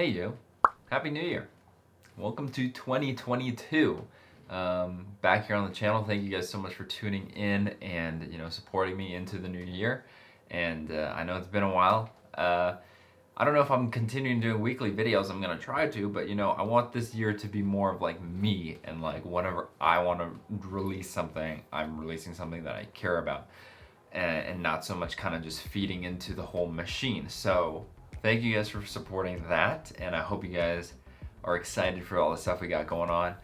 Hey you, Happy New Year. Welcome to 2022. Back here on the channel. Thank you guys so much for tuning in and supporting me into the new year. And I know it's been a while. I don't know if I'm continuing doing weekly videos. I'm gonna try to, but I want this year to be more of like me, and like whenever I want to release something, I'm releasing something that I care about, and not so much kind of just feeding into the whole machine. So thank you guys for supporting that, and I hope you guys are excited for all the stuff we got going on.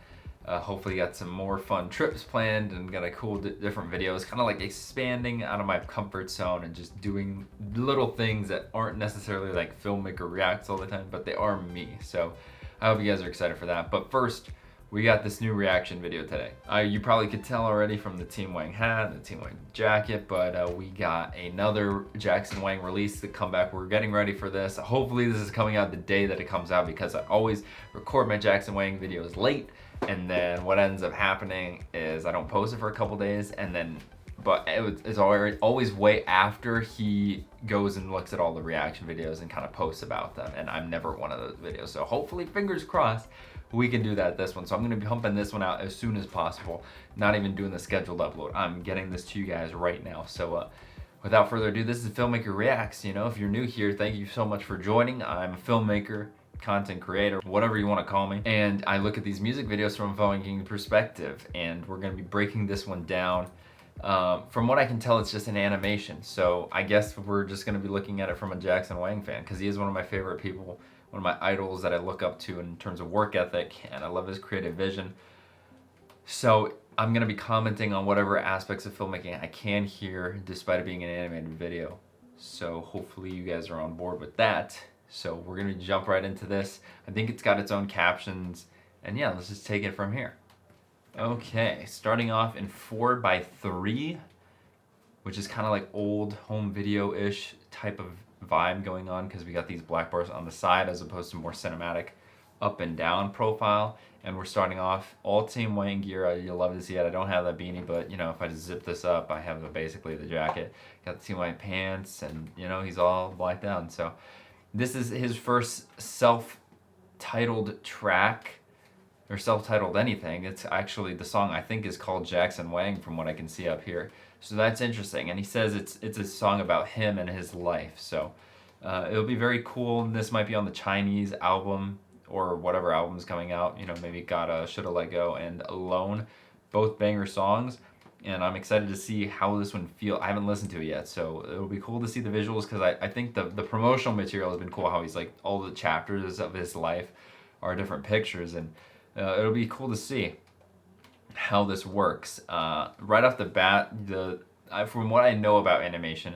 Hopefully got some more fun trips planned and got a cool different videos, kind of like expanding out of my comfort zone and just doing little things that aren't necessarily like Filmmaker reacts all the time, but they are me. So I hope you guys are excited for that. But first, we got this new reaction video today. You probably could tell already from the Team Wang hat, the Team Wang jacket, but we got another Jackson Wang release to come back. We're getting ready for this. Hopefully this is coming out the day that it comes out, because I always record my Jackson Wang videos late, and then what ends up happening is I don't post it for a couple days, and then it's always way after he goes and looks at all the reaction videos and kind of posts about them, and I'm never one of those videos. So hopefully, fingers crossed, we can do that this one. So I'm going to be pumping this one out as soon as possible, not even doing the scheduled upload. I'm getting this to you guys right now. So without further ado, this is Filmmaker Reacts. If you're new here, thank you so much for joining. I'm a filmmaker, content creator, whatever you want to call me, and I look at these music videos from a filmmaking perspective, and we're going to be breaking this one down. From what I can tell, it's just an animation, so I guess we're just going to be looking at it from a Jackson Wang fan, because he is one of my favorite people, one of my idols that I look up to in terms of work ethic, and I love his creative vision. So I'm going to be commenting on whatever aspects of filmmaking I can here, despite it being an animated video. So hopefully you guys are on board with that. So we're going to jump right into this. I think it's got its own captions, and yeah, let's just take it from here. Okay, starting off in 4:3, which is kind of like old home video-ish type of vibe going on, because we got these black bars on the side as opposed to more cinematic up and down profile. And we're starting off all Team Wang gear. You'll love to see it. I don't have that beanie, but if I just zip this up, I have basically the jacket. Got the Team Wang pants, and he's all blacked out. So this is his first self-titled track, or self-titled anything. It's actually, the song I think is called Jackson Wang from what I can see up here. So that's interesting. And he says it's a song about him and his life. So it'll be very cool. This might be on the Chinese album, or whatever album is coming out. Maybe Gotta, Shoulda Let Go, and Alone. Both banger songs. And I'm excited to see how this one feels. I haven't listened to it yet, so it'll be cool to see the visuals, because I think the promotional material has been cool, how he's like, all the chapters of his life are different pictures, and it'll be cool to see how this works. Right off the bat, from what I know about animation,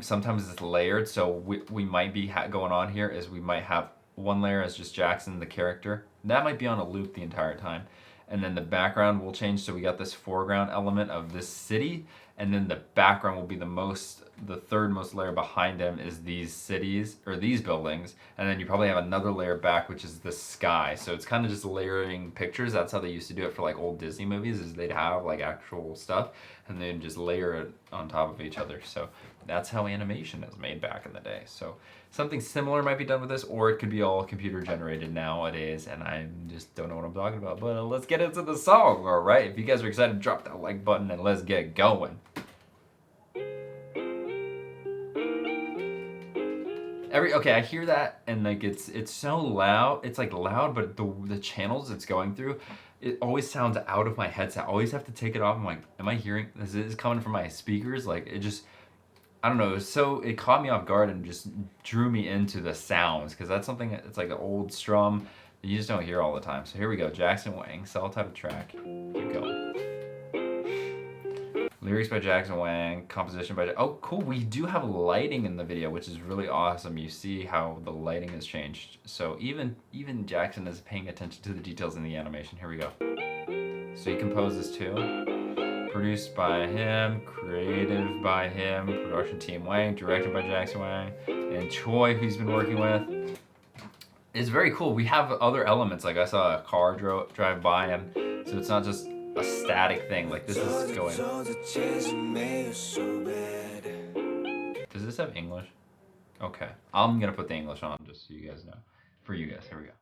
sometimes it's layered, so we might be going on here is we might have one layer as just Jackson, the character. That might be on a loop the entire time. And then the background will change, so we got this foreground element of this city, and then the background will be the third most layer behind him is these cities, or these buildings, and then you probably have another layer back, which is the sky. So it's kind of just layering pictures. That's how they used to do it for like old Disney movies, is they'd have like actual stuff, and then just layer it on top of each other. So that's how animation is made back in the day. So something similar might be done with this, or it could be all computer generated nowadays, and I just don't know what I'm talking about. But let's get into the song, all right? If you guys are excited, drop that like button and let's get going. Okay, I hear that, and like it's so loud. It's like loud, but the channels it's going through, it always sounds out of my headset. I always have to take it off. I'm like, am I hearing this? Is coming from my speakers? Like, it just, I don't know. It caught me off guard and just drew me into the sounds, because that's something, it's like an old strum that you just don't hear all the time. So here we go, Jackson Wang, self-titled track. Keep going. Lyrics by Jackson Wang, composition by, oh cool, we do have lighting in the video, which is really awesome. You see how the lighting has changed. So even Jackson is paying attention to the details in the animation. Here we go. So he composed this too. Produced by him, creative by him, production Team Wang, directed by Jackson Wang, and Choi, who he's been working with. It's very cool. We have other elements, like I saw a car drive by him, so it's not just a static thing. Like, this is going. Does this have English? Okay, I'm gonna put the English on just so you guys know. for you guys. Here we go.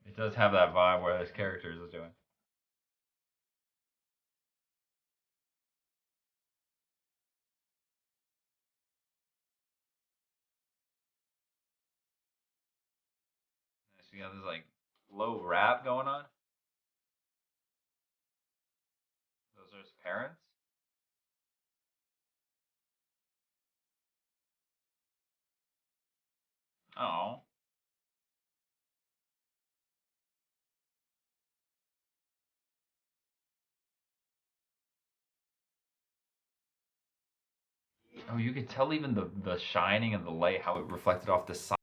It does have that vibe where this character is doing. So you got this like low rap going on. Those are his parents. Oh. Oh, you could tell even the shining and the light, how it reflected off the side.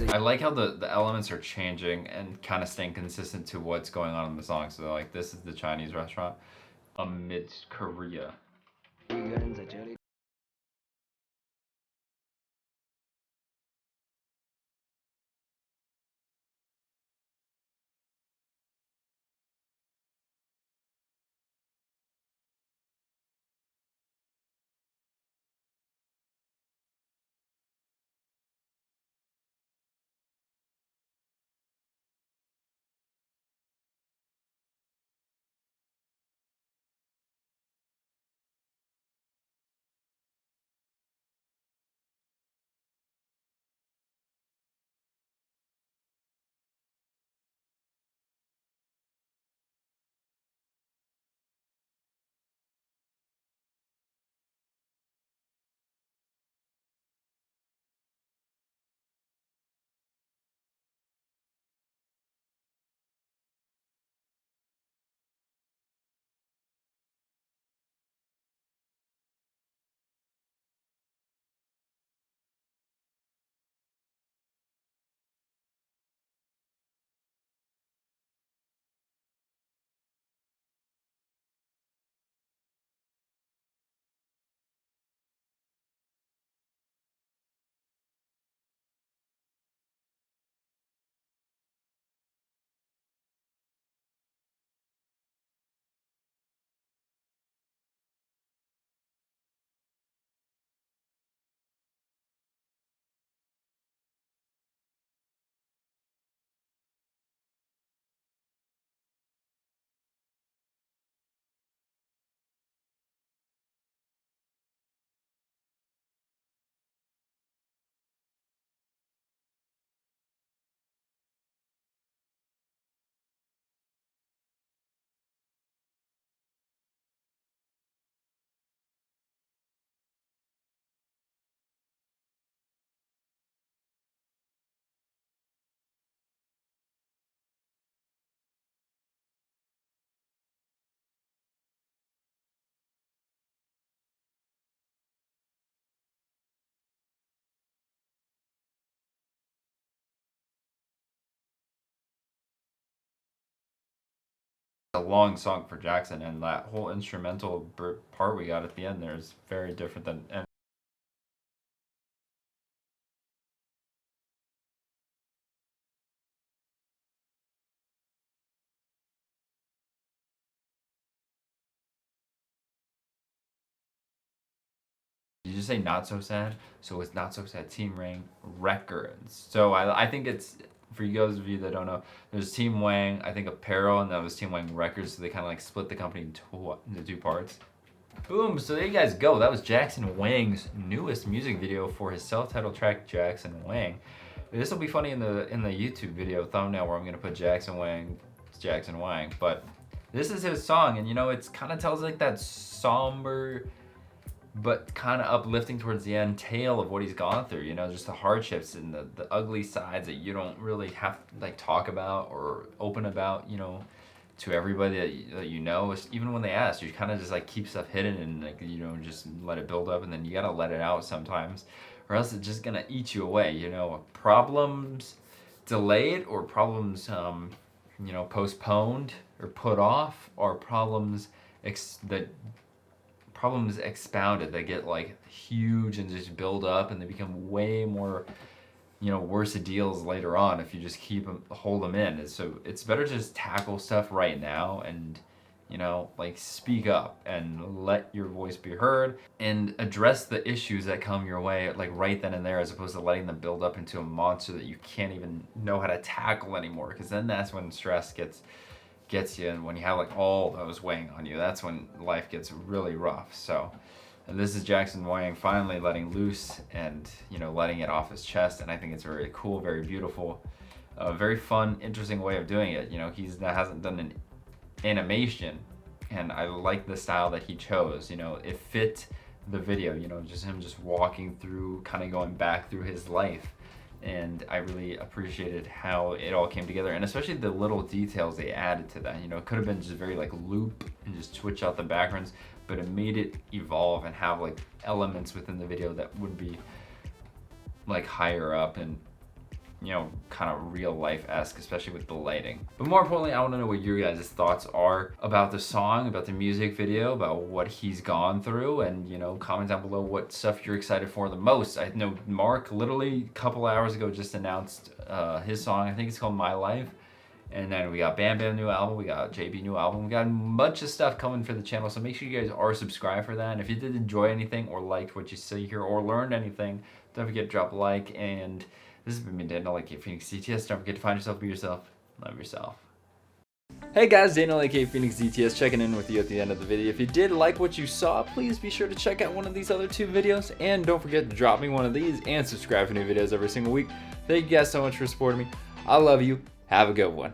I like how the elements are changing and kind of staying consistent to what's going on in the song. So like this is the Chinese restaurant amidst Korea. A long song for Jackson, and that whole instrumental part we got at the end there is very different than. And did you say not so sad? So it's not so sad. Team Wang Records. So I think it's for you guys of you that don't know. There's Team Wang, I think Apparel, and that was Team Wang Records. So they kind of like split the company into two parts. Boom! So there you guys go. That was Jackson Wang's newest music video for his self-titled track Jackson Wang. This will be funny in the YouTube video thumbnail where I'm gonna put Jackson Wang, Jackson Wang, but this is his song, and you know, it's kind of tells like that somber but kind of uplifting towards the end tale of what he's gone through, you know, just the hardships and the ugly sides that you don't really have to like talk about or open about, you know, to everybody that you know. Even when they ask, you kind of just like keep stuff hidden and like, you know, just let it build up, and then you gotta let it out sometimes, or else it's just gonna eat you away, you know. Problems delayed, or problems you know, postponed or put off, or problems problems expounded, they get like huge and just build up, and they become way more, you know, worse deals later on if you just hold them in. And so it's better to just tackle stuff right now and, you know, like speak up and let your voice be heard and address the issues that come your way like right then and there, as opposed to letting them build up into a monster that you can't even know how to tackle anymore, because then that's when stress gets you, and when you have like all those weighing on you, that's when life gets really rough. So, and this is Jackson Wang finally letting loose and, you know, letting it off his chest, and I think it's very cool, very beautiful, very fun, interesting way of doing it. You know, hasn't done an animation, and I like the style that he chose. You know, it fit the video, you know, just him just walking through, kind of going back through his life. And I really appreciated how it all came together, and especially the little details they added to that. You know, it could have been just very like loop and just switch out the backgrounds, but it made it evolve and have like elements within the video that would be like higher up and, you know, kind of real life-esque, especially with the lighting. But more importantly, I want to know what your guys' thoughts are about the song, about the music video, about what he's gone through, and, you know, comment down below what stuff you're excited for the most. I know Mark literally a couple hours ago just announced his song. I think it's called My Life. And then we got Bam Bam new album, we got JB new album, we got a bunch of stuff coming for the channel, so make sure you guys are subscribed for that. And if you did enjoy anything or liked what you see here or learned anything, don't forget to drop a like. And this has been me, Daniel, aka Phoenix DTS. Don't forget to find yourself, be yourself, love yourself. Hey guys, Daniel, aka Phoenix DTS, checking in with you at the end of the video. If you did like what you saw, please be sure to check out one of these other 2 videos, and don't forget to drop me one of these and subscribe for new videos every single week. Thank you guys so much for supporting me. I love you. Have a good one.